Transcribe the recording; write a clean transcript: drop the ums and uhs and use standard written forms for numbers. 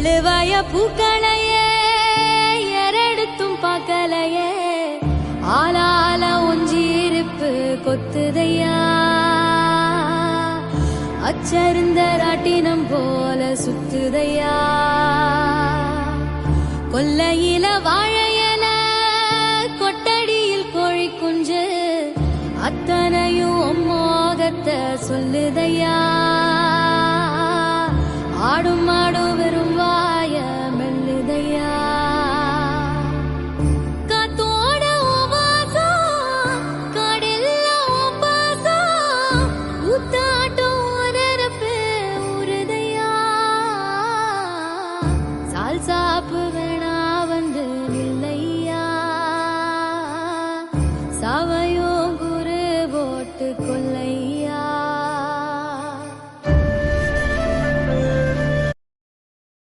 எள்ளுவாய பூக்களையே எரடுத்தும் பார்க்கலையே ஆளால ஒஞ்சிருப்பு கொத்துதையா அச்சருந்த ராட்டினம் போல சுத்துதையா கொல்லையில வாழையல கொட்டடியில் கோழி குஞ்சு அத்தனையும் மோகத்தை சொல்லுதையா ஆடும் மாடும் வெறும் வாய மெல்லுதையா காத்தோட வாசம் காடெல்லாம் பாசம் ஊத்தாட்டம் நரப்பு உருதையா சால் சாப்பு